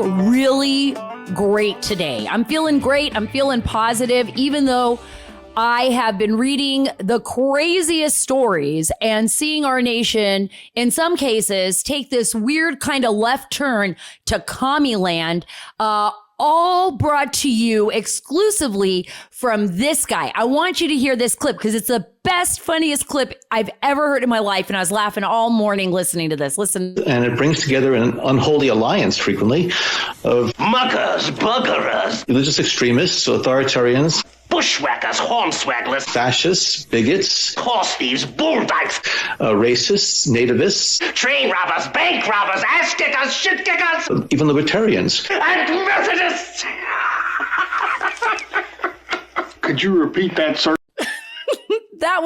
feeling really great today. I'm feeling great. I'm feeling positive, even though I have been reading the craziest stories and seeing our nation, in some cases, take this weird kind of left turn to commie land, all brought to you exclusively from this guy. I want you to hear this clip because it's the best, funniest clip I've ever heard in my life. And I was laughing all morning listening to this. Listen. And it brings together an unholy alliance frequently of muckers, buggerers, religious extremists, authoritarians, bushwhackers, hornswagglers, fascists, bigots, horse thieves, bulldykes, racists, nativists, train robbers, bank robbers, ass kickers, shit kickers, even libertarians, and Methodists. Could you repeat that, sir? That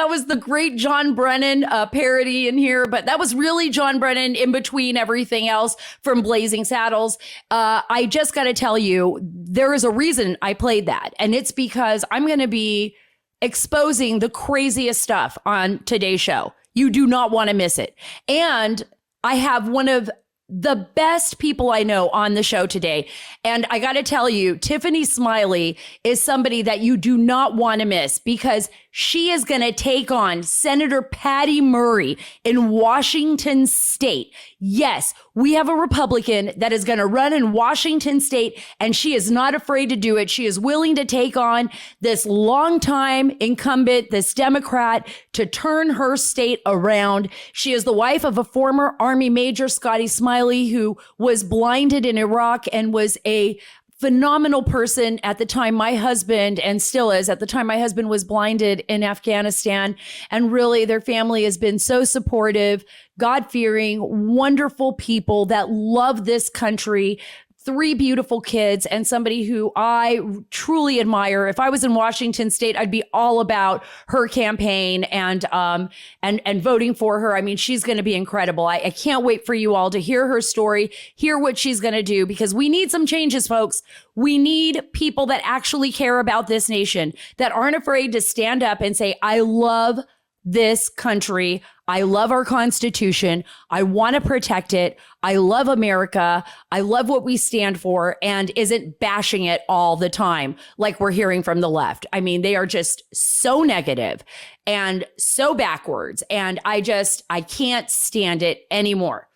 was the great John Brennan parody in here, but that was really John Brennan in between everything else from Blazing Saddles. I just got to tell you, there is a reason I played that, and it's because I'm going to be exposing the craziest stuff on today's show. You do not want to miss it. And I have one of the best people I know on the show today. And I got to tell you, Tiffany Smiley is somebody that you do not want to miss because she is going to take on Senator Patty Murray in Washington State. Yes, we have a Republican that is going to run in Washington State, and she is not afraid to do it. She is willing to take on this longtime incumbent, this Democrat, to turn her state around. She is the wife of a former Army Major, Scotty Smiley, who was blinded in Iraq and was a phenomenal person at the time my husband, and still is, at the time my husband was blinded in Afghanistan. And really, their family has been so supportive, God-fearing, wonderful people that love this country. 3 beautiful kids, and somebody who I truly admire. If I was in Washington State, I'd be all about her campaign and voting for her. I mean, she's going to be incredible. I can't wait for you all to hear her story, hear what she's going to do, because we need some changes, folks. We need people that actually care about this nation, that aren't afraid to stand up and say, I love this country. I love our Constitution. I want to protect it. I love America. I love what we stand for, and isn't bashing it all the time like we're hearing from the left. I mean, they are just so negative and so backwards, and I can't stand it anymore.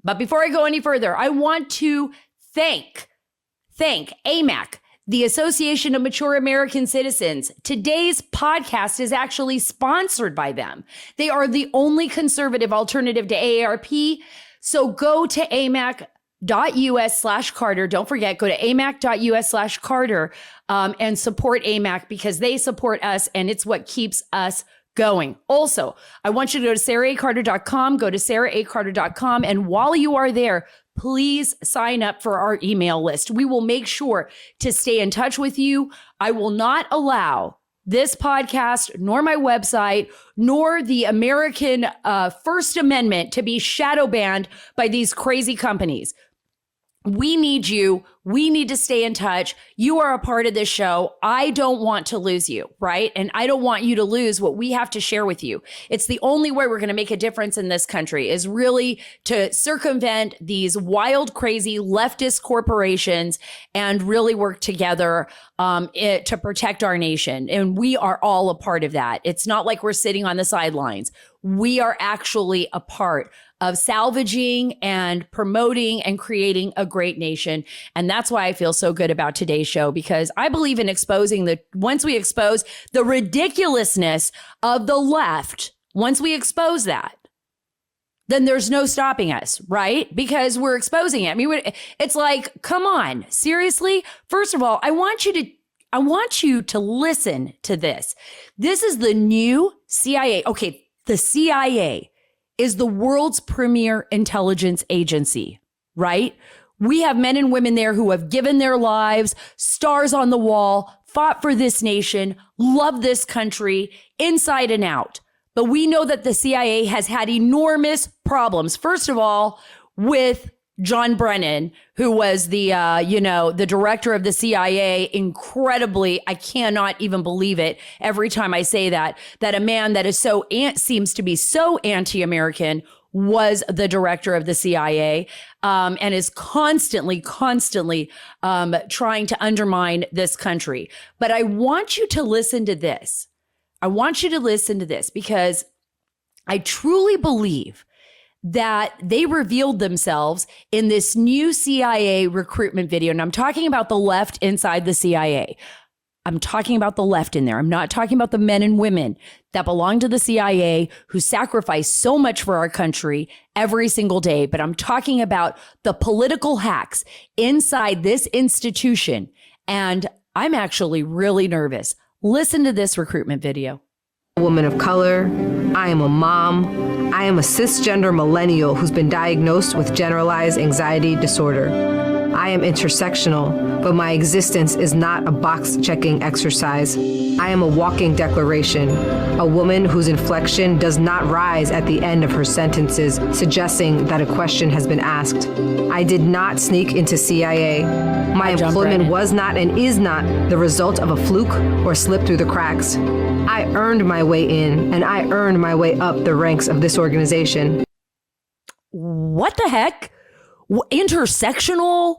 But before I go any further, I want to thank AMAC, the Association of Mature American Citizens. Today's podcast is actually sponsored by them. They are the only conservative alternative to AARP. So go to amac.us/Carter. Don't forget, go to amac.us/Carter and support AMAC, because they support us and it's what keeps us going. Also, I want you to go to SaraACarter.com, go to SaraACarter.com, and while you are there, please sign up for our email list. We will make sure to stay in touch with you. I will not allow this podcast, nor my website, nor the American First Amendment to be shadow banned by these crazy companies. We need you. We need to stay in touch. You are a part of this show. I don't want to lose you, right? And I don't want you to lose what we have to share with you. It's the only way we're going to make a difference in this country, is really to circumvent these wild, crazy leftist corporations and really work together to protect our nation. And we are all a part of that. It's not like we're sitting on the sidelines. We are actually a part of salvaging and promoting and creating a great nation. And that's why I feel so good about today's show, because I believe in once we expose the ridiculousness of the left, once we expose that, then there's no stopping us, right? Because we're exposing it. I mean, it's like, come on, seriously? First of all, I want you to listen to this. This is the new CIA. Okay, the CIA is the world's premier intelligence agency, right? We have men and women there who have given their lives, stars on the wall, fought for this nation, love this country inside and out. But we know that the CIA has had enormous problems. First of all, with John Brennan, who was the director of the CIA, incredibly, I cannot even believe it every time I say that a man that is seems to be so anti-American was the director of the CIA, and is constantly trying to undermine this country. But I want you to listen to this. I want you to listen to this because I truly believe that they revealed themselves in this new CIA recruitment video. And I'm talking about the left inside the CIA. I'm talking about the left in there. I'm not talking about the men and women that belong to the CIA who sacrifice so much for our country every single day. But I'm talking about the political hacks inside this institution. And I'm actually really nervous. Listen to this recruitment video. Woman of color. I am a mom. I am a cisgender millennial who's been diagnosed with generalized anxiety disorder. I am intersectional, but my existence is not a box-checking exercise. I am a walking declaration, a woman whose inflection does not rise at the end of her sentences, suggesting that a question has been asked. I did not sneak into CIA. My employment was not and is not the result of a fluke or slip through the cracks. I earned my way in, and I earned my way up the ranks of this organization. What the heck? Intersectional,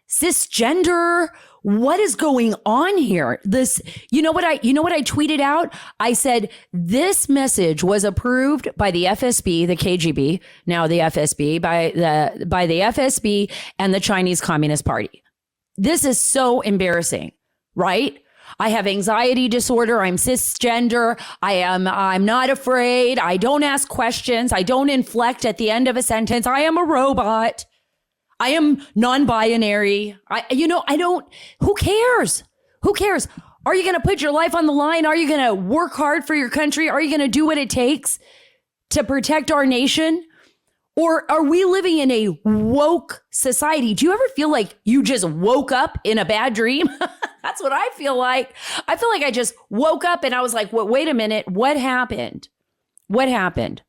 cisgender. What is going on here? This, you know what I tweeted out? I said, this message was approved by the FSB, the KGB, now the FSB, by the FSB and the Chinese Communist Party. This is so embarrassing, right? I have anxiety disorder. I'm cisgender. I'm not afraid. I don't ask questions. I don't inflect at the end of a sentence. I am a robot. I am non-binary. Who cares? Who cares? Are you going to put your life on the line? Are you going to work hard for your country? Are you going to do what it takes to protect our nation? Or are we living in a woke society? Do you ever feel like you just woke up in a bad dream? That's what I feel like. I feel like I just woke up and I was like, wait a minute. What happened? What happened?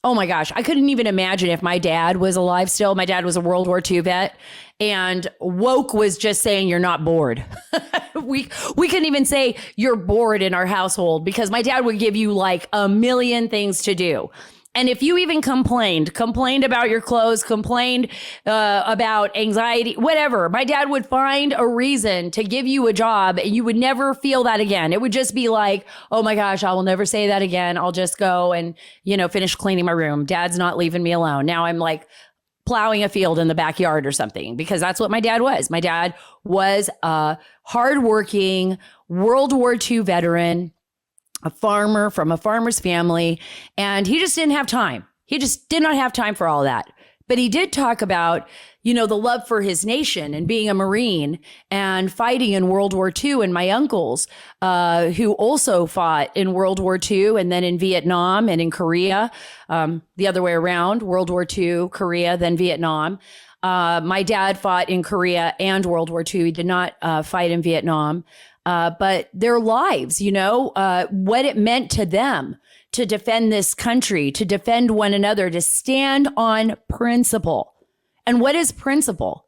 Oh my gosh, I couldn't even imagine if my dad was alive still. My dad was a World War II vet, and woke was just saying you're not bored. We couldn't even say you're bored in our household because my dad would give you like a million things to do. And if you even complained about your clothes, complained about anxiety, whatever, my dad would find a reason to give you a job and you would never feel that again. It would just be like, oh my gosh, I will never say that again. I'll just go and, finish cleaning my room. Dad's not leaving me alone. Now I'm like plowing a field in the backyard or something, because that's what my dad was. My dad was a hardworking World War II veteran, a farmer from a farmer's family, and he just didn't have time. He just did not have time for all that. But he did talk about, the love for his nation and being a Marine and fighting in World War II. And my uncles, who also fought in World War II and then in Vietnam and in Korea, the other way around, World War II, Korea, then Vietnam. My dad fought in Korea and World War II. He did not fight in Vietnam. But their lives, what it meant to them to defend this country, to defend one another, to stand on principle. And what is principle?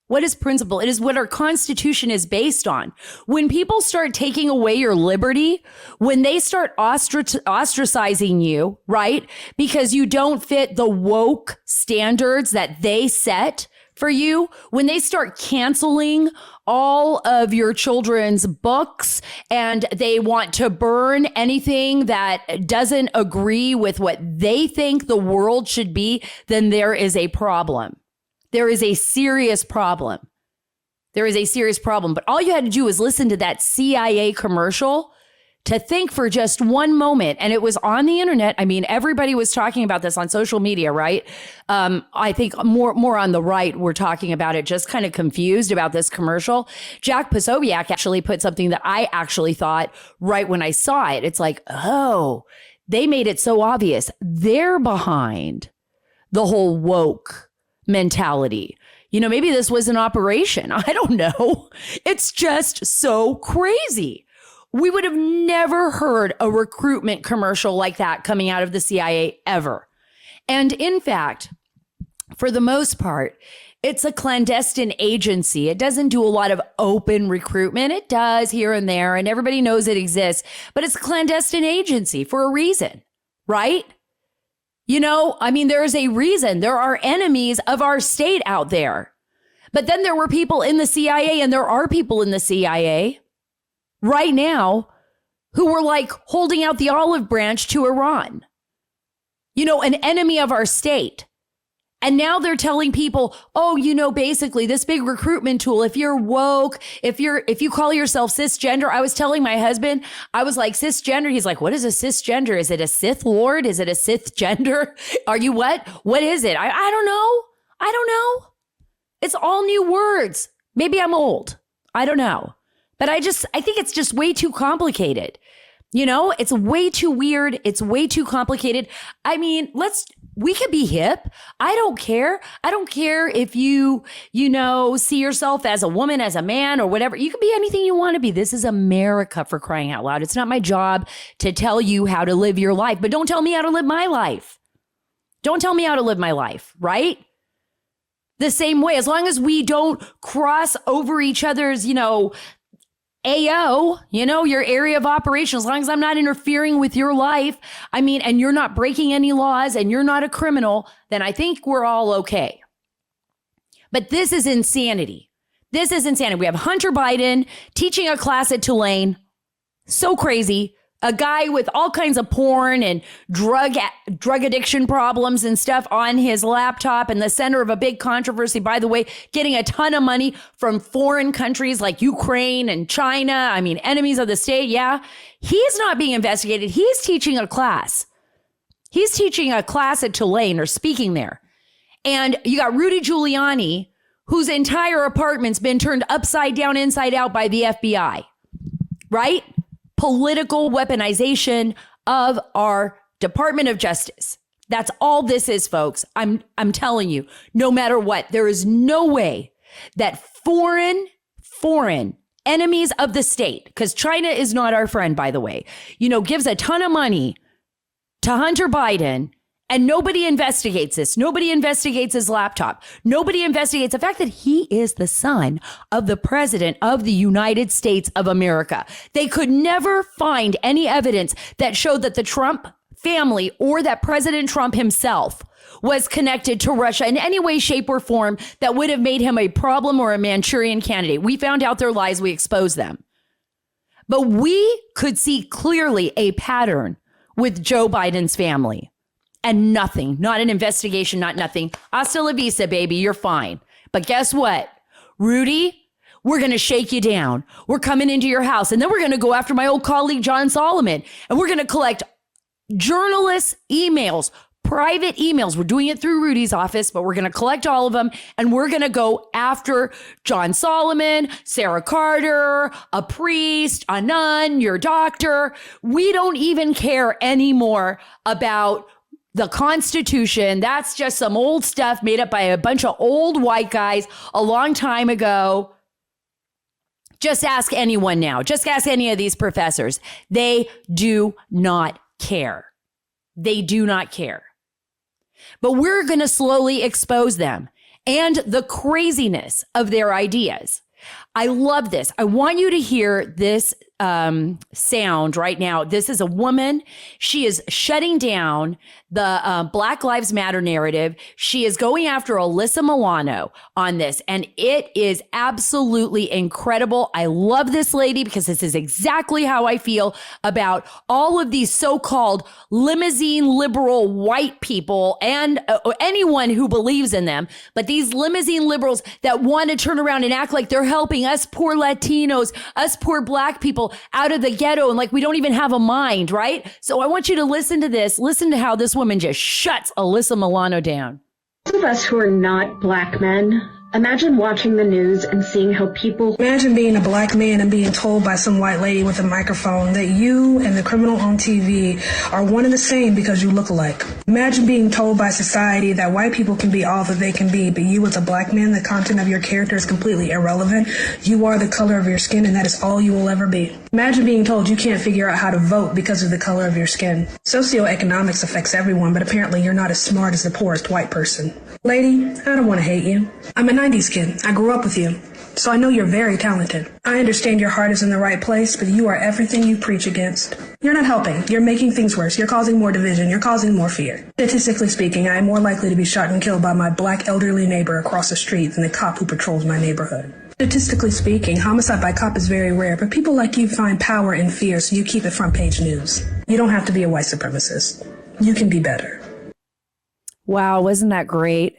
What is principle? It is what our Constitution is based on. When people start taking away your liberty, when they start ostracizing you, right? Because you don't fit the woke standards that they set for you, when they start canceling all of your children's books and they want to burn anything that doesn't agree with what they think the world should be, then there is a problem. There is a serious problem. There is a serious problem. But all you had to do was listen to that CIA commercial to think for just one moment. And it was on the internet. I mean, everybody was talking about this on social media, right? I think more on the right were talking about it, just kind of confused about this commercial. Jack Posobiec actually put something that I actually thought right when I saw it. It's like, oh, they made it so obvious. They're behind the whole woke mentality. Maybe this was an operation. I don't know. It's just so crazy. We would have never heard a recruitment commercial like that coming out of the CIA ever. And in fact, for the most part, it's a clandestine agency. It doesn't do a lot of open recruitment. It does here and there, and everybody knows it exists, but it's a clandestine agency for a reason, right? You know, I mean, there is a reason there are enemies of our state out there. But then there were people in the CIA, and there are people in the CIA right now who were like holding out the olive branch to Iran, you know, an enemy of our state. And now they're telling people, oh, you know, basically this big recruitment tool, if you're woke, if you call yourself cisgender. I was telling my husband, I was like, cisgender. He's like, what is a cisgender? Is it a Sith Lord? Is it a Sith gender? Are you what? What is it? I don't know. I don't know. It's all new words. Maybe I'm old. I don't know. But I think it's just way too complicated. You know, it's way too weird. It's way too complicated. I mean, we could be hip. I don't care. I don't care if you know, see yourself as a woman, as a man, or whatever. You can be anything you want to be. This is America, for crying out loud. It's not my job to tell you how to live your life, but don't tell me how to live my life. Don't tell me how to live my life, right? The same way, as long as we don't cross over each other's, you know, AO, you know, your area of operation, as long as I'm not interfering with your life, I mean, and you're not breaking any laws and you're not a criminal, then I think we're all okay. But this is insanity. This is insanity. We have Hunter Biden teaching a class at Tulane. So crazy. A guy with all kinds of porn and drug addiction problems and stuff on his laptop in the center of a big controversy, by the way, getting a ton of money from foreign countries like Ukraine and China. I mean, enemies of the state. Yeah. He's not being investigated. He's teaching a class. He's teaching a class at Tulane, or speaking there. And you got Rudy Giuliani, whose entire apartment's been turned upside down, inside out by the FBI, right? Political weaponization of our Department of Justice. That's all this is, folks. I'm telling you, no matter what, there is no way that foreign enemies of the state, because China is not our friend, by the way, you know, gives a ton of money to Hunter Biden, and nobody investigates this. Nobody investigates his laptop. Nobody investigates the fact that he is the son of the president of the United States of America. They could never find any evidence that showed that the Trump family or that President Trump himself was connected to Russia in any way, shape, or form that would have made him a problem or a Manchurian candidate. We found out their lies. We exposed them. But we could see clearly a pattern with Joe Biden's family. And nothing, not an investigation, not nothing. Hasta la vista, baby, you're fine. But guess what? Rudy, we're going to shake you down. We're coming into your house. And then we're going to go after my old colleague, John Solomon. And we're going to collect journalists' emails, private emails. We're doing it through Rudy's office, but we're going to collect all of them. And we're going to go after John Solomon, Sarah Carter, a priest, a nun, your doctor. We don't even care anymore about the Constitution. That's just some old stuff made up by a bunch of old white guys a long time ago. Just ask anyone now. Just ask any of these professors. They do not care. They do not care. But we're going to slowly expose them and the craziness of their ideas. I love this. I want you to hear this sound right now. This is a woman. She is shutting down the Black Lives Matter narrative. She is going after Alyssa Milano on this, and it is absolutely incredible. I love this lady because this is exactly how I feel about all of these so-called limousine liberal white people and anyone who believes in them. But these limousine liberals that want to turn around and act like they're helping us poor Latinos, us poor Black people out of the ghetto, and like we don't even have a mind, right? So I want you to listen to this. Listen to how this woman just shuts Alyssa Milano down. Those of us who are not Black men, imagine watching the news and seeing how people... Imagine being a Black man and being told by some white lady with a microphone that you and the criminal on TV are one and the same because you look alike. Imagine being told by society that white people can be all that they can be, but you as a Black man, the content of your character is completely irrelevant. You are the color of your skin, and that is all you will ever be. Imagine being told you can't figure out how to vote because of the color of your skin. Socioeconomics affects everyone, but apparently you're not as smart as the poorest white person. Lady, I don't want to hate you. I'm a 90s kid. I grew up with you. So I know you're very talented. I understand your heart is in the right place, but you are everything you preach against. You're not helping. You're making things worse. You're causing more division. You're causing more fear. Statistically speaking, I am more likely to be shot and killed by my black elderly neighbor across the street than the cop who patrols my neighborhood. Statistically speaking, homicide by cop is very rare, but people like you find power in fear, so you keep it front page news. You don't have to be a white supremacist. You can be better. Wow, wasn't that great?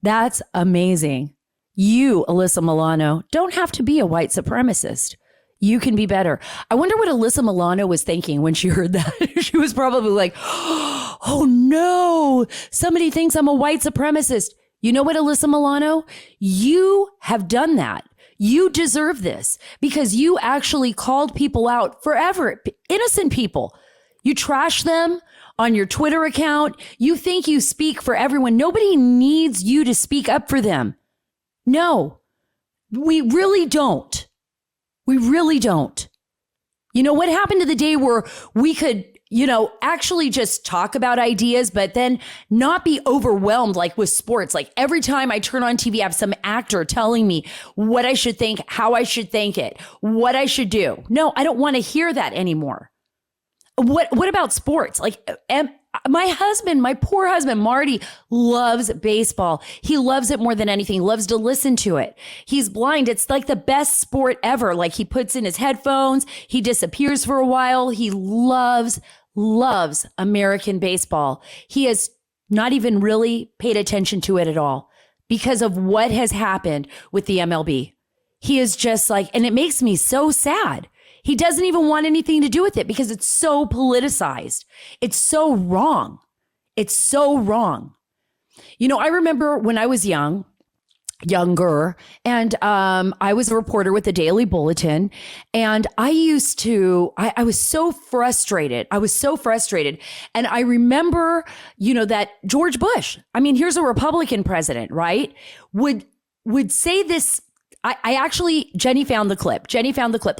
That's amazing. You, Alyssa Milano, don't have to be a white supremacist. You can be better. I wonder what Alyssa Milano was thinking when she heard that. She was probably like, oh no, somebody thinks I'm a white supremacist. You know what, Alyssa Milano? You have done that. You deserve this because you actually called people out forever, innocent people. You trash them on your Twitter account. You think you speak for everyone. Nobody needs you to speak up for them. No, we really don't. We really don't. You know, what happened to the day where we could, actually just talk about ideas, but then not be overwhelmed like with sports? Like every time I turn on TV, I have some actor telling me what I should think, how I should think it, what I should do. No, I don't want to hear that anymore. What about sports? Like my husband, my poor husband, Marty, loves baseball. He loves it more than anything, loves to listen to it. He's blind. It's like the best sport ever. Like he puts in his headphones, he disappears for a while. He loves American baseball. He has not even really paid attention to it at all because of what has happened with the MLB. He is just like, and it makes me so sad. He doesn't even want anything to do with it because it's so politicized. It's so wrong. It's so wrong. I remember when I was younger, and I was a reporter with the Daily Bulletin, and I was so frustrated. And I remember, that George Bush, here's a Republican president, right? Would say this. Jenny found the clip.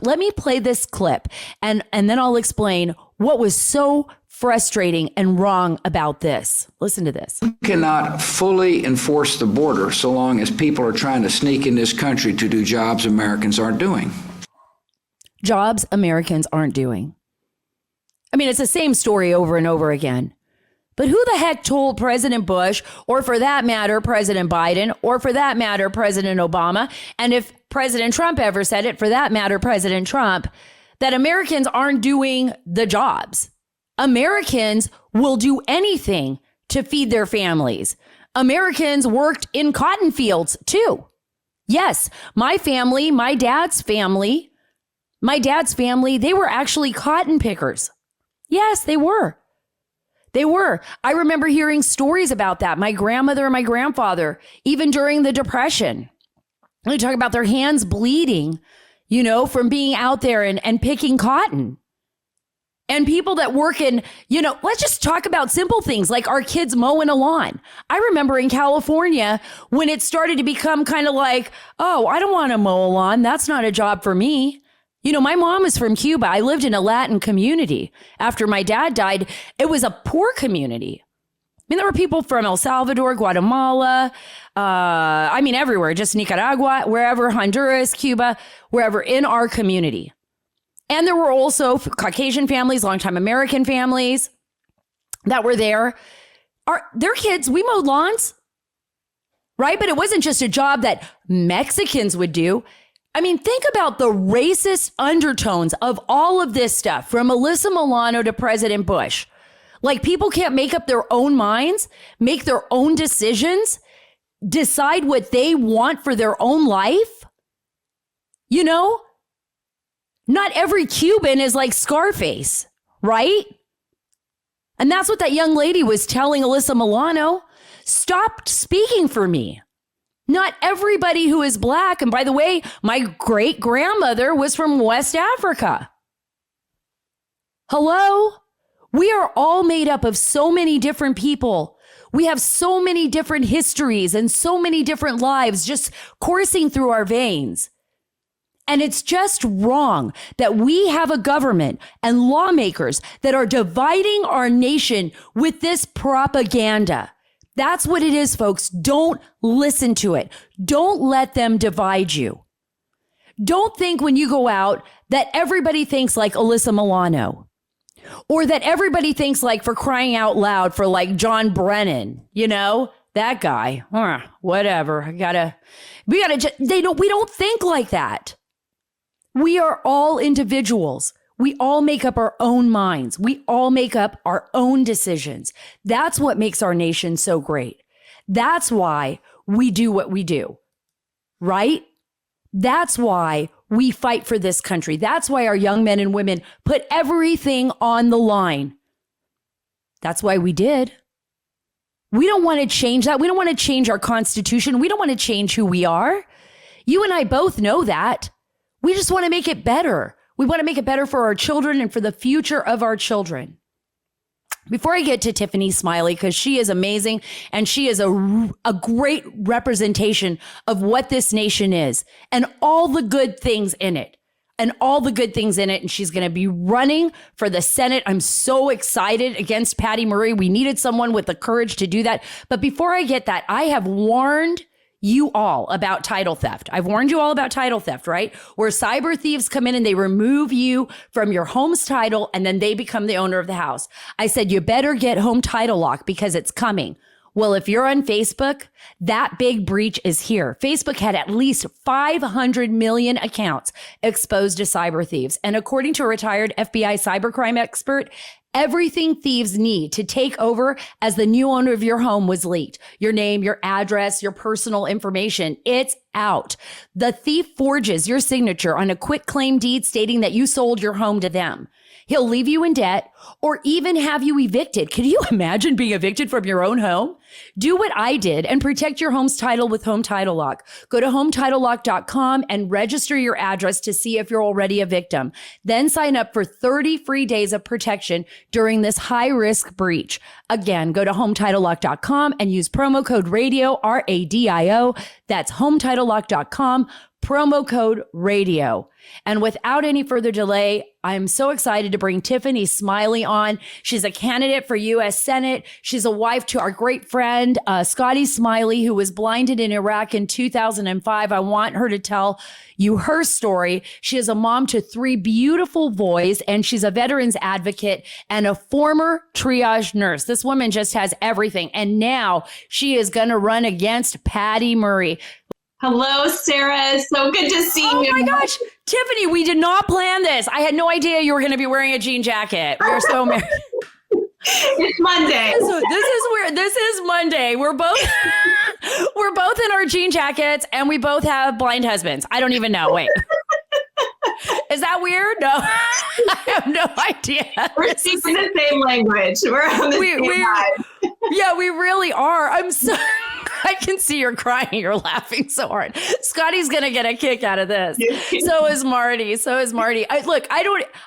Let me play this clip and then I'll explain what was so frustrating and wrong about this. Listen to this. You cannot fully enforce the border so long as people are trying to sneak in this country to do jobs Americans aren't doing. Jobs Americans aren't doing. It's the same story over and over again. But who the heck told President Bush, or for that matter, President Biden, or for that matter, President Obama, and if President Trump ever said it, for that matter, President Trump, that Americans aren't doing the jobs? Americans will do anything to feed their families. Americans worked in cotton fields too. Yes, my family, my dad's family, they were actually cotton pickers. Yes, they were. I remember hearing stories about that. My grandmother and my grandfather, even during the Depression, they talk about their hands bleeding, from being out there and picking cotton. And people that work in, let's just talk about simple things like our kids mowing a lawn. I remember in California when it started to become kind of like, oh, I don't want to mow a lawn. That's not a job for me. My mom was from Cuba. I lived in a Latin community. After my dad died, it was a poor community. There were people from El Salvador, Guatemala, everywhere, just Nicaragua, wherever, Honduras, Cuba, wherever in our community. And there were also Caucasian families, longtime American families that were there. Their kids, we mowed lawns, right? But it wasn't just a job that Mexicans would do. Think about the racist undertones of all of this stuff, from Alyssa Milano to President Bush. Like, people can't make up their own minds, make their own decisions, decide what they want for their own life. Not every Cuban is like Scarface, right? And that's what that young lady was telling Alyssa Milano. Stop speaking for me. Not everybody who is black, and by the way, my great grandmother was from West Africa. Hello? We are all made up of so many different people. We have so many different histories and so many different lives just coursing through our veins. And it's just wrong that we have a government and lawmakers that are dividing our nation with this propaganda. That's what it is, folks. Don't listen to it. Don't let them divide you. Don't think when you go out that everybody thinks like Alyssa Milano, or that everybody thinks like, for crying out loud, for like John Brennan, you know, that guy, whatever. We don't think like that. We are all individuals. We all make up our own minds. We all make up our own decisions. That's what makes our nation so great. That's why we do what we do, right? That's why we fight for this country. That's why our young men and women put everything on the line. That's why we did. We don't want to change that. We don't want to change our Constitution. We don't want to change who we are. You and I both know that. We just want to make it better. We want to make it better for our children and for the future of our children. Before I get to Tiffany Smiley, because she is amazing and she is a great representation of what this nation is and all the good things in it. And she's going to be running for the Senate. I'm so excited against Patty Murray. We needed someone with the courage to do that. But before I get that, I have warned you all about title theft. I've warned you all about title theft, right? Where cyber thieves come in and they remove you from your home's title and then they become the owner of the house. I said, you better get home title lock because it's coming. Well, if you're on Facebook, that big breach is here. Facebook had at least 500 million accounts exposed to cyber thieves. And according to a retired FBI cybercrime expert, everything thieves need to take over as the new owner of your home was leaked. Your name, your address, your personal information, it's out. The thief forges your signature on a quit claim deed stating that you sold your home to them. He'll leave you in debt or even have you evicted. Can you imagine being evicted from your own home? Do what I did and protect your home's title with Home Title Lock. Go to HometitleLock.com and register your address to see if you're already a victim. Then sign up for 30 free days of protection during this high-risk breach. Again, go to HometitleLock.com and use promo code RADIO, RADIO. That's HometitleLock.com. Promo code RADIO. And without any further delay, I'm so excited to bring Tiffany Smiley on. She's a candidate for U.S. Senate. She's a wife to our great friend, Scotty Smiley, who was blinded in Iraq in 2005. I want her to tell you her story. She is a mom to 3 beautiful boys, and she's a veterans advocate and a former triage nurse. This woman just has everything. And now she is going to run against Patty Murray. Hello, Sara. So good to see you. Oh my gosh, Tiffany, we did not plan this. I had no idea you were going to be wearing a jean jacket. We're so married. It's Monday. So this is Monday. We're both in our jean jackets and we both have blind husbands. I don't even know. Wait. Is that weird? No, I have no idea. We're speaking the same language. We're on the same vibe. Yeah, we really are. I can see you're crying. You're laughing so hard. Scotty's going to get a kick out of this. So is Marty.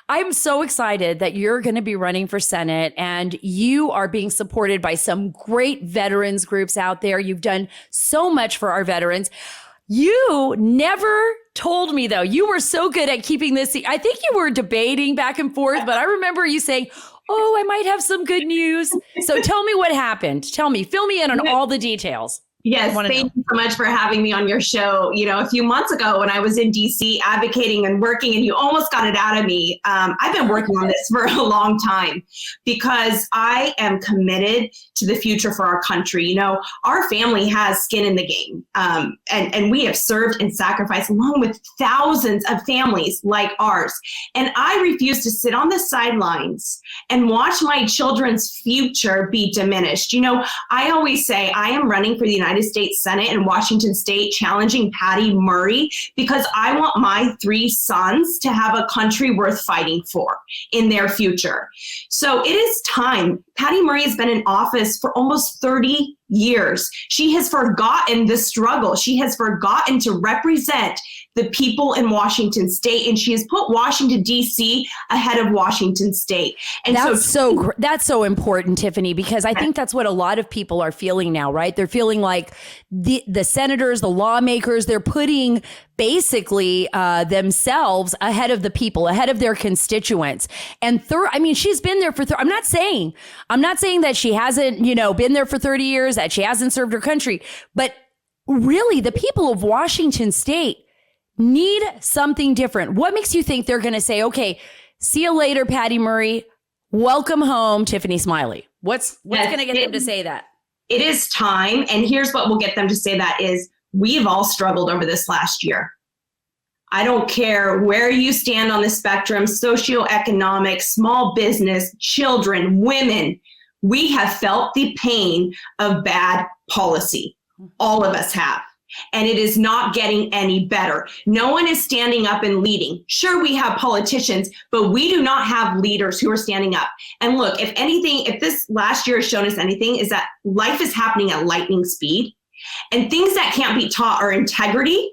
I'm so excited that you're going to be running for Senate and you are being supported by some great veterans groups out there. You've done so much for our veterans. You never told me, though, you were so good at keeping this. I think you were debating back and forth, but I remember you saying, oh, I might have some good news. So tell me what happened. Tell me, fill me in on all the details. Yes, thank you so much for having me on your show. You know, a few months ago when I was in DC advocating and working and you almost got it out of me, I've been working on this for a long time because I am committed to the future for our country. You know, our family has skin in the game and we have served and sacrificed along with thousands of families like ours. And I refuse to sit on the sidelines and watch my children's future be diminished. You know, I always say I am running for the United States Senate in Washington State challenging Patty Murray because I want my 3 sons to have a country worth fighting for in their future. So it is time. Patty Murray has been in office for almost 30 years. She has forgotten the struggle. She has forgotten to represent the people in Washington State, and she has put Washington, D.C. ahead of Washington State. And that's so important, Tiffany, because I think that's what a lot of people are feeling now, right? They're feeling like the senators, the lawmakers, they're putting basically themselves ahead of the people, ahead of their constituents. And she's been there for, I'm not saying that she hasn't, been there for 30 years, that she hasn't served her country, but really the people of Washington State need something different. What makes you think they're going to say, okay, see you later, Patty Murray. Welcome home, Tiffany Smiley. What's going to get them to say that? It is time. And here's what will get them to say that is we've all struggled over this last year. I don't care where you stand on the spectrum, socioeconomic, small business, children, women. We have felt the pain of bad policy. All of us have. And it is not getting any better. No one is standing up and leading. Sure, we have politicians, but we do not have leaders who are standing up. And look, if anything, if this last year has shown us anything, is that life is happening at lightning speed. And things that can't be taught are integrity,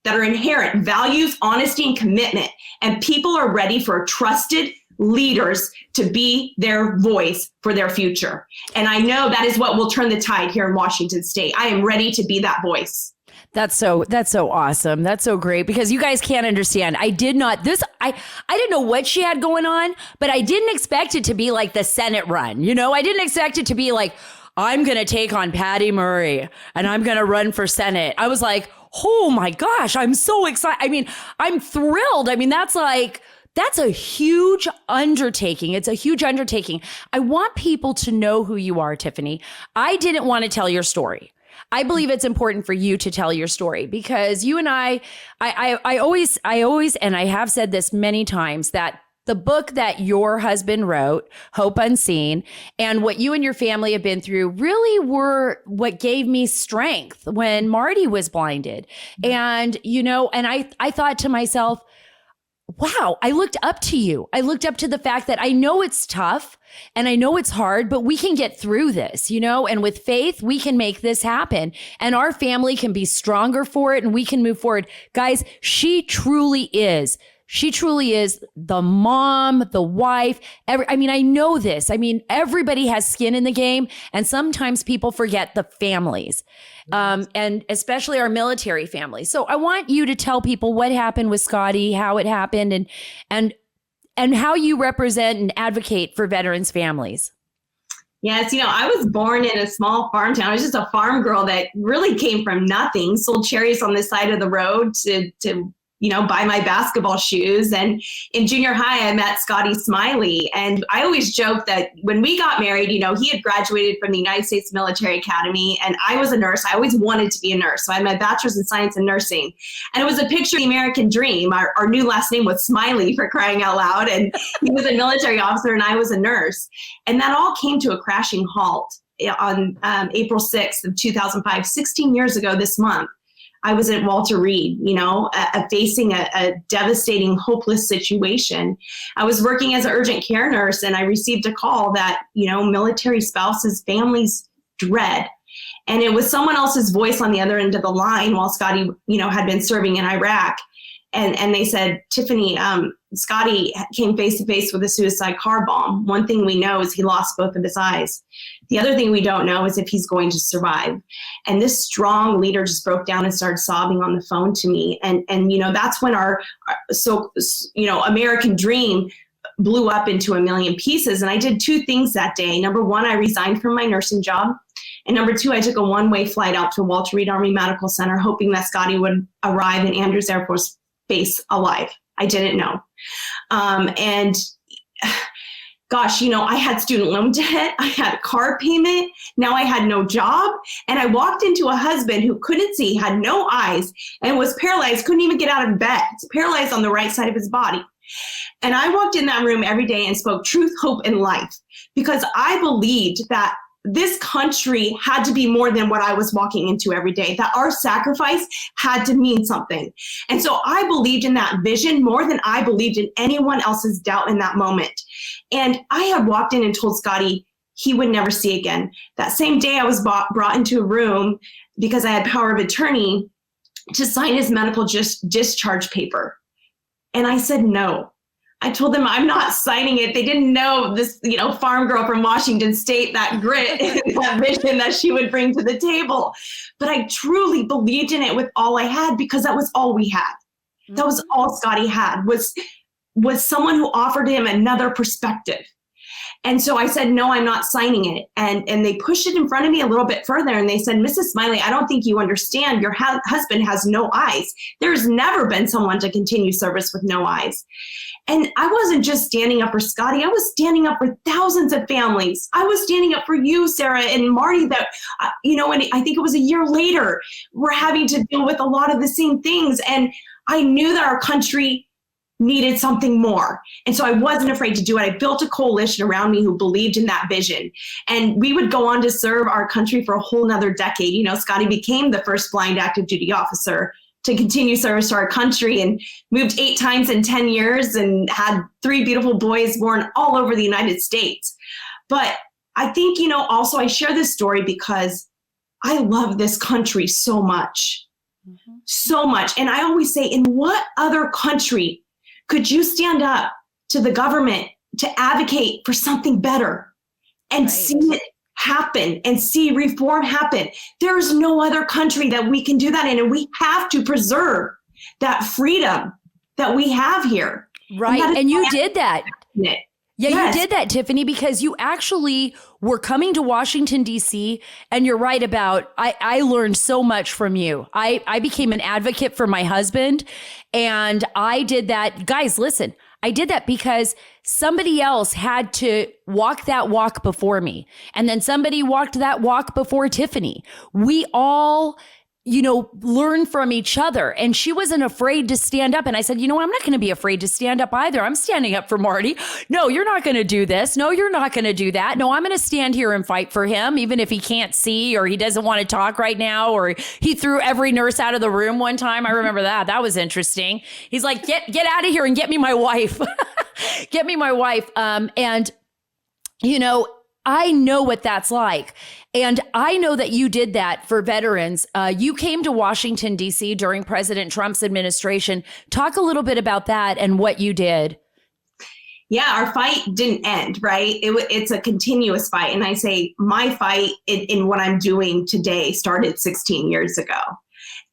that are inherent, values, honesty, and commitment. And people are ready for trusted leaders to be their voice for their future. And I know that is what will turn the tide here in Washington State. I am ready to be that voice. That's so awesome. That's so great because you guys can't understand. I didn't know what she had going on, but I didn't expect it to be like the Senate run. You know, I didn't expect it to be like, I'm going to take on Patty Murray and I'm going to run for Senate. I was like, oh my gosh, I'm so excited. I mean, I'm thrilled. I mean, that's a huge undertaking. It's a huge undertaking. I want people to know who you are, Tiffany. I didn't want to tell your story. I believe it's important for you to tell your story because you and I always, and I have said this many times, that the book that your husband wrote, Hope Unseen, and what you and your family have been through really were what gave me strength when Marty was blinded. And, you know, and I thought to myself, wow, I looked up to you. I looked up to the fact that I know it's tough and I know it's hard, but we can get through this, you know, and with faith, we can make this happen and our family can be stronger for it and we can move forward. Guys, she truly is the mom, the wife. I know this. I mean, everybody has skin in the game and sometimes people forget the families. And especially our military families. So I want you to tell people what happened with Scotty, how it happened, and how you represent and advocate for veterans' families. Yes, you know, I was born in a small farm town. I was just a farm girl that really came from nothing, sold cherries on the side of the road to you know, buy my basketball shoes. And in junior high, I met Scotty Smiley. And I always joke that when we got married, you know, he had graduated from the United States Military Academy and I was a nurse. I always wanted to be a nurse. So I had my bachelor's in science and nursing. And it was a picture of the American dream. Our new last name was Smiley, for crying out loud. And he was a military officer and I was a nurse. And that all came to a crashing halt on April 6th of 2005, 16 years ago this month. I was at Walter Reed, you know, facing a devastating, hopeless situation. I was working as an urgent care nurse and I received a call that, you know, military spouses, families dread. And it was someone else's voice on the other end of the line while Scotty, you know, had been serving in Iraq. And they said, Tiffany, Scotty came face to face with a suicide car bomb. One thing we know is he lost both of his eyes. The other thing we don't know is if he's going to survive. And this strong leader just broke down and started sobbing on the phone to me. And you know, that's when our American dream blew up into a million pieces. And I did two things that day. Number one, I resigned from my nursing job. And number two, I took a one-way flight out to Walter Reed Army Medical Center, hoping that Scotty would arrive in Andrews Air Force Base alive. I didn't know. And gosh, you know, I had student loan debt. I had a car payment. Now I had no job. And I walked into a husband who couldn't see, had no eyes, and was paralyzed, couldn't even get out of bed, paralyzed on the right side of his body. And I walked in that room every day and spoke truth, hope, and life because I believed that this country had to be more than what I was walking into every day, that our sacrifice had to mean something. And so I believed in that vision more than I believed in anyone else's doubt in that moment. And I had walked in and told Scotty he would never see again. That same day I was brought into a room because I had power of attorney to sign his medical discharge paper. And I said no. I told them I'm not signing it. They didn't know this, you know, farm girl from Washington State, that grit, that vision that she would bring to the table. But I truly believed in it with all I had because that was all we had. That was all Scotty had was someone who offered him another perspective. And so I said, no, I'm not signing it. And they pushed it in front of me a little bit further. And they said, Mrs. Smiley, I don't think you understand. Your husband has no eyes. There's never been someone to continue service with no eyes. And I wasn't just standing up for Scotty. I was standing up for thousands of families. I was standing up for you, Sara and Marty, that, and I think it was a year later, we're having to deal with a lot of the same things. And I knew that our country needed something more. And so I wasn't afraid to do it. I built a coalition around me who believed in that vision. And we would go on to serve our country for a whole nother decade. Scotty became the first blind active duty officer to continue service to our country and moved 8 times in 10 years and had 3 beautiful boys born all over the United States. But I think, also I share this story because I love this country so much, so much. And I always say, in what other country could you stand up to the government to advocate for something better and see it happen and see reform happen? There is no other country that we can do that in, and we have to preserve that freedom that we have here. Right, and you did that. Yeah, yes. You did that, Tiffany, because you actually were coming to Washington, D.C., and you're right about, I learned so much from you. I became an advocate for my husband, and I did that. Guys, listen, I did that because somebody else had to walk that walk before me. And then somebody walked that walk before Tiffany. We all, learn from each other. And she wasn't afraid to stand up. And I said, I'm not going to be afraid to stand up either. I'm standing up for Marty. No, you're not going to do this. No, you're not going to do that. No, I'm going to stand here and fight for him, even if he can't see or he doesn't want to talk right now, or he threw every nurse out of the room one time. I remember that. That was interesting. He's like, get out of here and get me my wife. Get me my wife. I know what that's like. And I know that you did that for veterans. You came to Washington, D.C. during President Trump's administration. Talk a little bit about that and what you did. Yeah, our fight didn't end, right? It's a continuous fight. And I say my fight in what I'm doing today started 16 years ago.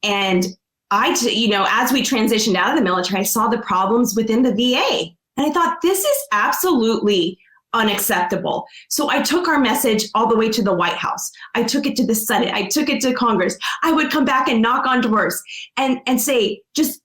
And as we transitioned out of the military, I saw the problems within the VA. And I thought, this is absolutely unacceptable. So I took our message all the way to the White House. I took it to the Senate. I took it to Congress. I would come back and knock on doors and say, just,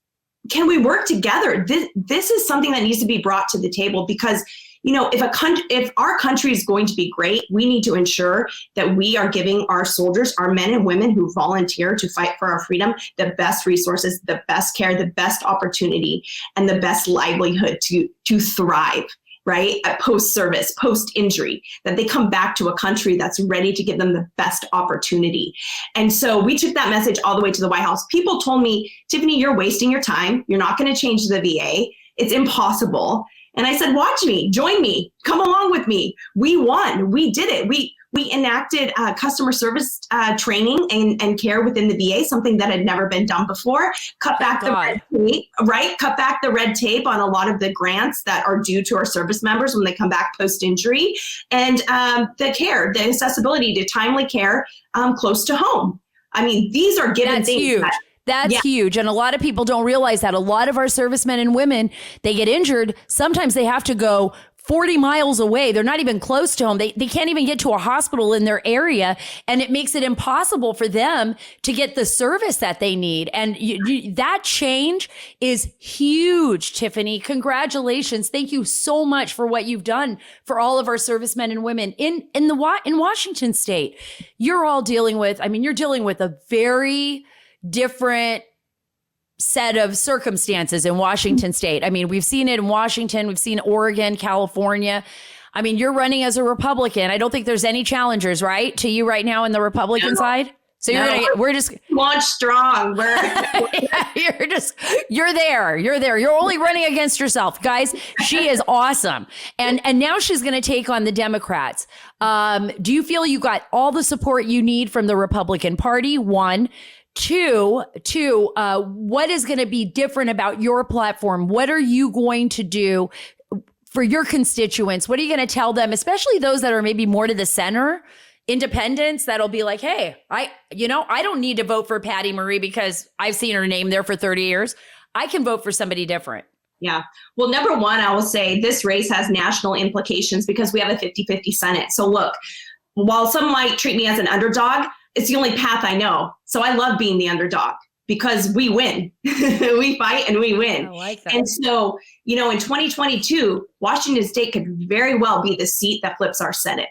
can we work together? This is something that needs to be brought to the table because, if our country is going to be great, we need to ensure that we are giving our soldiers, our men and women who volunteer to fight for our freedom, the best resources, the best care, the best opportunity, and the best livelihood to thrive. Right? At post-service, post-injury, that they come back to a country that's ready to give them the best opportunity. And so we took that message all the way to the White House. People told me, Tiffany, you're wasting your time. You're not going to change the VA. It's impossible. And I said, watch me, join me, come along with me. We won. We did it. We enacted customer service training and care within the VA, something that had never been done before. Cut back the red tape, right? Cut back the red tape on a lot of the grants that are due to our service members when they come back post-injury. And the accessibility to timely care close to home. I mean, these are given That's things. Huge. That's huge. And a lot of people don't realize that. A lot of our servicemen and women, they get injured. Sometimes they have to go 40 miles away. They're not even close to home. They can't even get to a hospital in their area. And it makes it impossible for them to get the service that they need. And that change is huge, Tiffany. Congratulations. Thank you so much for what you've done for all of our servicemen and women in Washington state. You're all dealing with a very different set of circumstances in Washington state. I mean, we've seen it in Washington, we've seen Oregon, California. I mean, you're running as a Republican. I don't think there's any challengers, right, to you right now in the Republican side? So we're just launch strong. You're there. You're only running against yourself, guys. She is awesome. And now she's going to take on the Democrats. Do you feel you got all the support you need from the Republican Party? One. Two, what is going to be different about your platform? What are you going to do for your constituents? What are you going to tell them, especially those that are maybe more to the center, independents that'll be like, hey, I don't need to vote for Patty Marie because I've seen her name there for 30 years. I can vote for somebody different. Yeah. Well, number one, I will say this race has national implications because we have a 50-50 Senate. So look, while some might treat me as an underdog, it's the only path I know. So I love being the underdog because we win. We fight and we win. I like that. And so, in 2022, Washington State could very well be the seat that flips our Senate.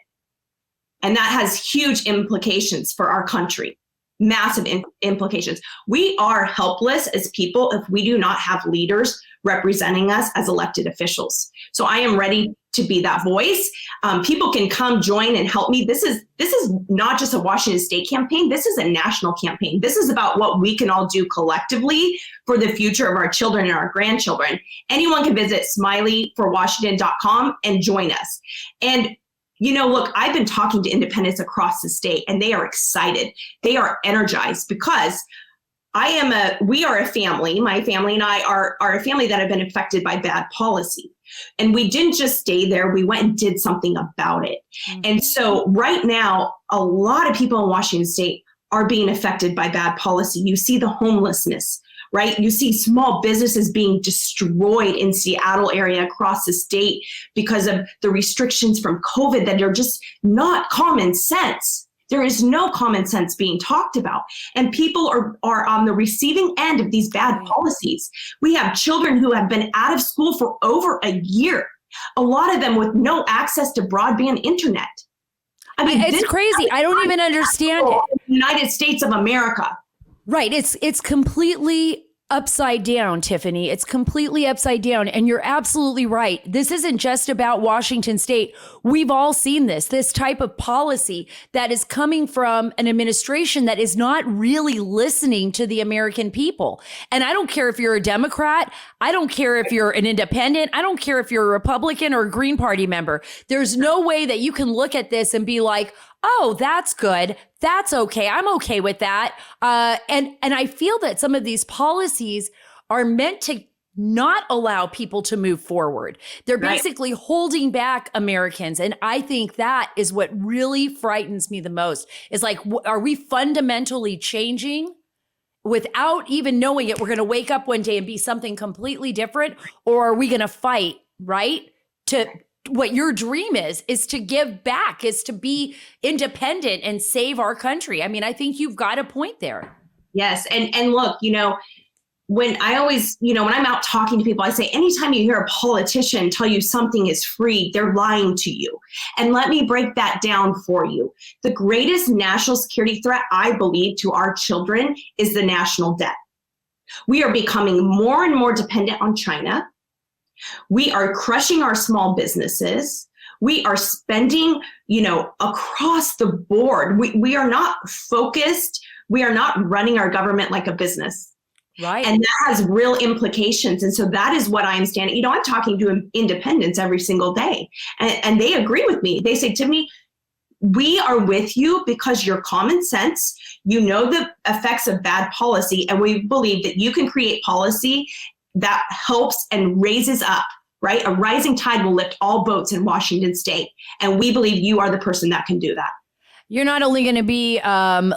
And that has huge implications for our country. Massive implications. We are helpless as people if we do not have leaders representing us as elected officials. So I am ready to be that voice. People can come join and help me. This is not just a Washington State campaign. This is a national campaign. This is about what we can all do collectively for the future of our children and our grandchildren. Anyone can visit smileyforwashington.com and join us. And look, I've been talking to independents across the state and they are excited. They are energized because we are a family. My family and I are a family that have been affected by bad policy. And we didn't just stay there. We went and did something about it. Mm-hmm. And so right now, a lot of people in Washington State are being affected by bad policy. You see the homelessness, right? You see small businesses being destroyed in Seattle area across the state because of the restrictions from COVID that are just not common sense. There is no common sense being talked about. And people are on the receiving end of these bad policies. We have children who have been out of school for over a year, a lot of them with no access to broadband internet. I mean, it's crazy. I don't even understand it. United States of America. Right. It's completely upside down, Tiffany. It's completely upside down. And you're absolutely right. This isn't just about Washington State. We've all seen this type of policy that is coming from an administration that is not really listening to the American people. And I don't care if you're a Democrat. I don't care if you're an independent. I don't care if you're a Republican or a Green Party member. There's no way that you can look at this and be like, oh, that's good. That's okay. I'm okay with that. And I feel that some of these policies are meant to not allow people to move forward. They're basically holding back Americans. And I think that is what really frightens me the most is like, are we fundamentally changing without even knowing it? We're going to wake up one day and be something completely different, or are we going to fight, right? To what your dream is to give back, is to be independent and save our country. I mean, I think you've got a point there. Yes. And look, when I always, when I'm out talking to people, I say, anytime you hear a politician tell you something is free, they're lying to you. And let me break that down for you. The greatest national security threat, I believe, to our children is the national debt. We are becoming more and more dependent on China. We are crushing our small businesses. We are spending, across the board. We are not focused. We are not running our government like a business. Right. And that has real implications. And so that is what I'm standing. I'm talking to independents every single day. And they agree with me. They say, Tiffany, we are with you because you're common sense. You know the effects of bad policy. And we believe that you can create policy that helps and raises up, right? A rising tide will lift all boats in Washington State. And we believe you are the person that can do that. You're not only going to be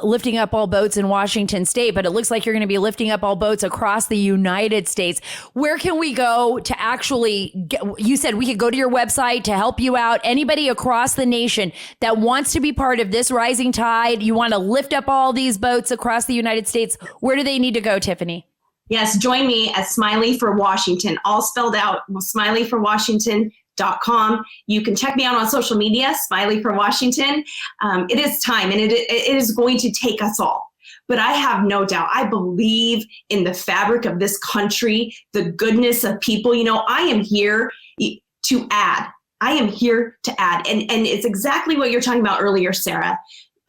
lifting up all boats in Washington State, but it looks like you're going to be lifting up all boats across the United States. Where can we go to actually you said we could go to your website to help you out. Anybody across the nation that wants to be part of this rising tide, you want to lift up all these boats across the United States, where do they need to go, Tiffany? Yes, join me at Smiley for Washington, all spelled out, smileyforwashington.com. You can check me out on social media, Smiley for Washington. It is time, and it is going to take us all. But I have no doubt, I believe in the fabric of this country, the goodness of people. I am here to add. I am here to add. And it's exactly what you're talking about earlier, Sara.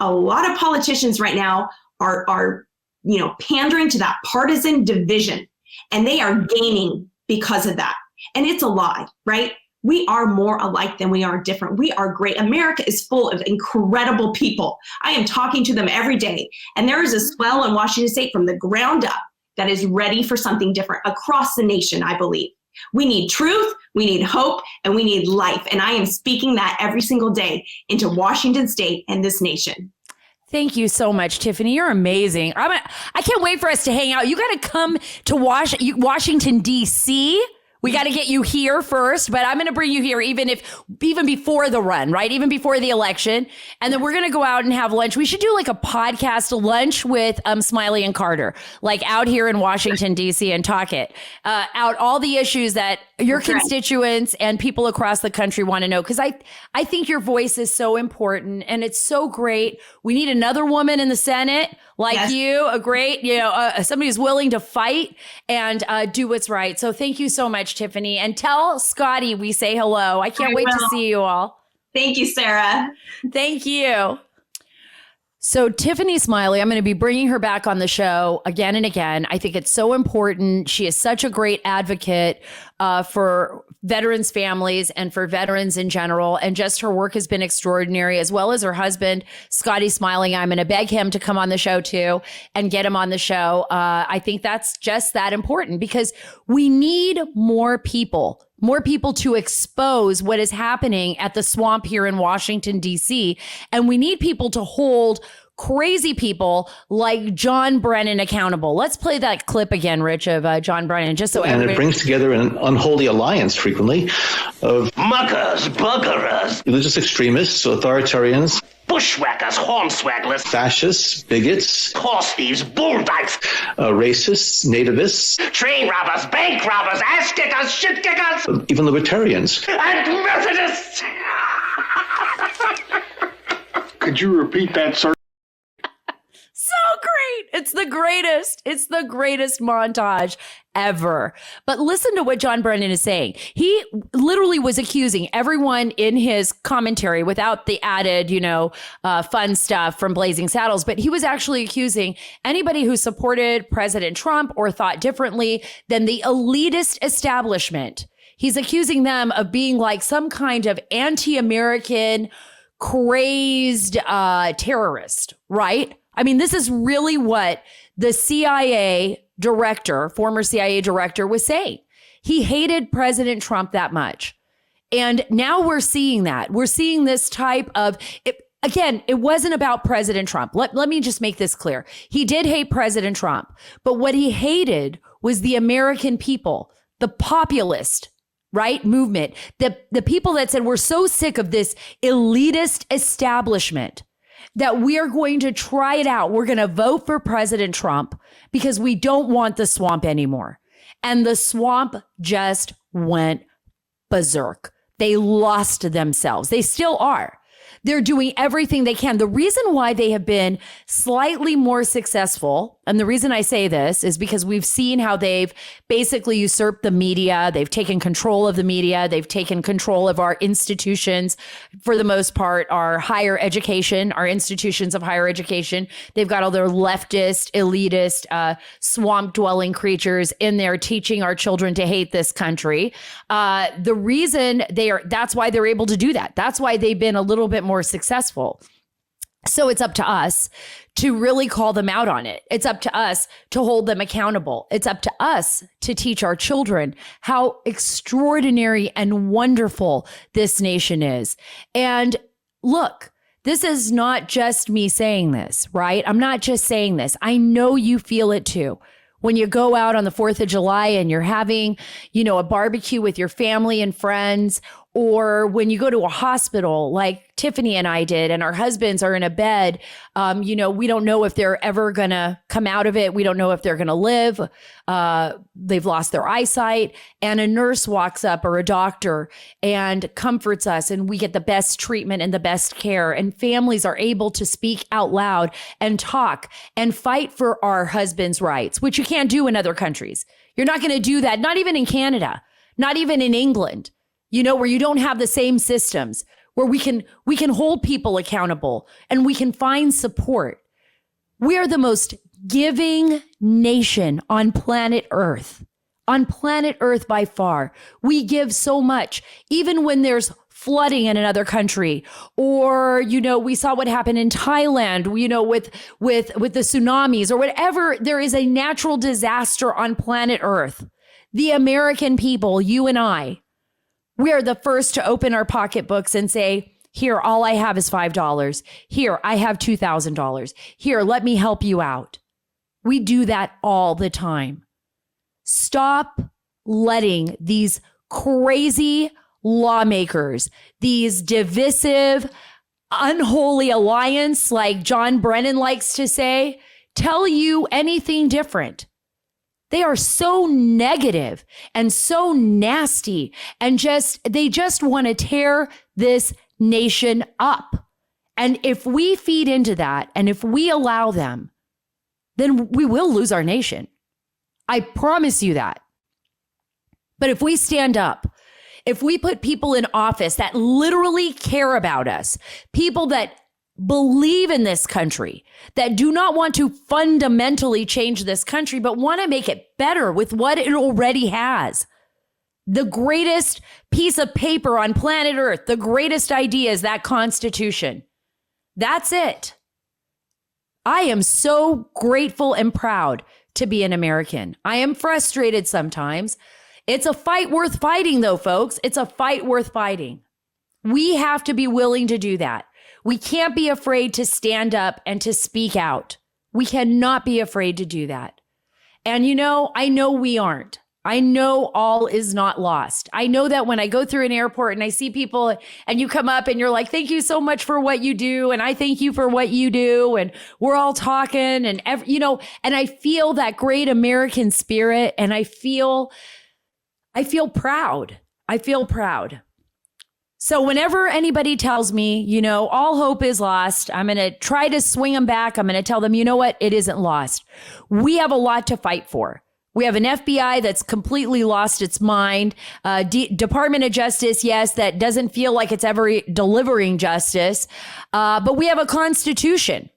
A lot of politicians right now are pandering to that partisan division, and they are gaining because of that. And it's a lie, right? We are more alike than we are different. We are great. America is full of incredible people. I am talking to them every day. And there is a swell in Washington State from the ground up that is ready for something different across the nation, I believe. We need truth, we need hope, and we need life. And I am speaking that every single day into Washington State and this nation. Thank you so much, Tiffany. You're amazing. I can't wait for us to hang out. You got to come to Washington, D.C., We got to get you here first, but I'm going to bring you here even before the run, right? Even before the election. And then we're going to go out and have lunch. We should do like a podcast lunch with Smiley and Carter, like out here in Washington, D.C. and talk it out all the issues that your constituents and people across the country want to know. Because I think your voice is so important and it's so great. We need another woman in the Senate like you, a great, somebody who's willing to fight and do what's right. So thank you so much, Tiffany. And tell Scotty we say hello. I can't wait to see you all. Thank you, Sara. Thank you. So Tiffany Smiley, I'm going to be bringing her back on the show again and again. I think it's so important. She is such a great advocate for veterans' families and for veterans in general. And just her work has been extraordinary, as well as her husband, Scotty Smiley. I'm going to beg him to come on the show too and get him on the show. I think that's just that important because we need more people to expose what is happening at the swamp here in Washington, D.C. And we need people to hold crazy people like John Brennan accountable. Let's play that clip again, Rich, of John Brennan, just so everybody... And it brings together an unholy alliance frequently of muckers, buggerers, religious extremists, authoritarians, bushwhackers, hornswagglers, fascists, bigots, horse thieves, bulldykes, racists, nativists, train robbers, bank robbers, ass kickers, shit kickers, even libertarians. And Methodists. Could you repeat that, sir? So great. It's the greatest. It's the greatest montage ever. But listen to what John Brennan is saying. He literally was accusing everyone in his commentary without the added, fun stuff from Blazing Saddles. But he was actually accusing anybody who supported President Trump or thought differently than the elitist establishment. He's accusing them of being like some kind of anti-American, crazed terrorist, right? I mean, this is really what the CIA director, former CIA director, was saying. He hated President Trump that much. And now we're seeing that. We're seeing this type of, again, it wasn't about President Trump. Let me just make this clear. He did hate President Trump, but what he hated was the American people, the populist, right, movement, the people that said, we're so sick of this elitist establishment that we are going to try it out. We're going to vote for President Trump because we don't want the swamp anymore. And the swamp just went berserk. They lost themselves. They still are. They're doing everything they can. The reason why they have been slightly more successful, and the reason I say this is because we've seen how they've basically usurped the media. They've taken control of the media. They've taken control of our institutions, for the most part, our higher education, our institutions of higher education. They've got all their leftist, elitist, swamp-dwelling creatures in there teaching our children to hate this country. The reason that's why they're able to do that. That's why they've been a little bit more successful. So it's up to us to really call them out on it. It's up to us to hold them accountable. It's up to us to teach our children how extraordinary and wonderful this nation is. And look, this is not just me saying this, right? I'm not just saying this. I know you feel it too. When you go out on the 4th of July and you're having, a barbecue with your family and friends, or when you go to a hospital like Tiffany and I did, and our husbands are in a bed, we don't know if they're ever going to come out of it. We don't know if they're going to live. They've lost their eyesight. And a nurse walks up, or a doctor, and comforts us, and we get the best treatment and the best care. And families are able to speak out loud and talk and fight for our husbands' rights, which you can't do in other countries. You're not going to do that, not even in Canada, not even in England. Where you don't have the same systems, where we can hold people accountable and we can find support. We are the most giving nation on planet Earth by far. We give so much, even when there's flooding in another country, or, we saw what happened in Thailand, with the tsunamis, or whatever. There is a natural disaster on planet Earth. The American people, you and I, we are the first to open our pocketbooks and say, here, all I have is $5. Here, I have $2,000. Here, let me help you out. We do that all the time. Stop letting these crazy lawmakers, these divisive, unholy alliance, like John Brennan likes to say, tell you anything different. They are so negative and so nasty and they just want to tear this nation up. And if we feed into that and if we allow them, then we will lose our nation. I promise you that. But if we stand up, if we put people in office that literally care about us, people that believe in this country, that do not want to fundamentally change this country, but want to make it better with what it already has. The greatest piece of paper on planet Earth, the greatest idea is that Constitution. That's it. I am so grateful and proud to be an American. I am frustrated sometimes. It's a fight worth fighting, though, folks. It's a fight worth fighting. We have to be willing to do that. We can't be afraid to stand up and to speak out. We cannot be afraid to do that. And I know we aren't. I know all is not lost. I know that when I go through an airport and I see people and you come up and you're like, thank you so much for what you do. And I thank you for what you do. And we're all talking and I feel that great American spirit and I feel proud. I feel proud. So whenever anybody tells me, all hope is lost, I'm going to try to swing them back. I'm going to tell them, you know what? It isn't lost. We have a lot to fight for. We have an FBI that's completely lost its mind. Department of Justice, yes, that doesn't feel like it's ever delivering justice. But we have a Constitution.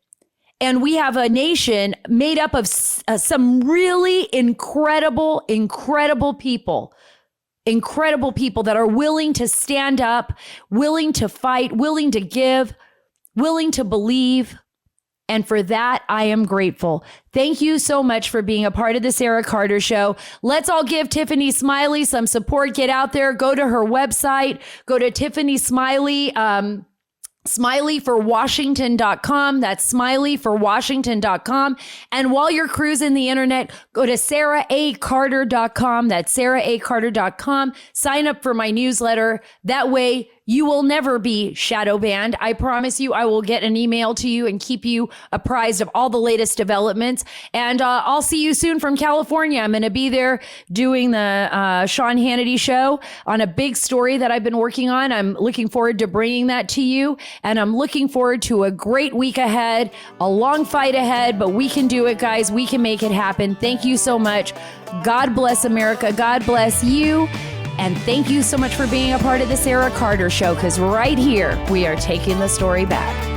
And we have a nation made up of some really incredible people. Incredible people that are willing to stand up, willing to fight, willing to give, willing to believe. And for that, I am grateful. Thank you so much for being a part of the Sara Carter Show. Let's all give Tiffany Smiley some support. Get out there, go to her website, go to Tiffany Smiley, smileyforwashington.com. That's smileyforwashington.com. And while you're cruising the internet, go to saraacarter.com. That's saraacarter.com. Sign up for my newsletter. That way you will never be shadow banned. I promise you, I will get an email to you and keep you apprised of all the latest developments. And I'll see you soon from California. I'm going to be there doing the Sean Hannity show on a big story that I've been working on. I'm looking forward to bringing that to you. And I'm looking forward to a great week ahead, a long fight ahead, but we can do it, guys. We can make it happen. Thank you so much. God bless America. God bless you. And thank you so much for being a part of the Sara Carter Show, because right here, we are taking the story back.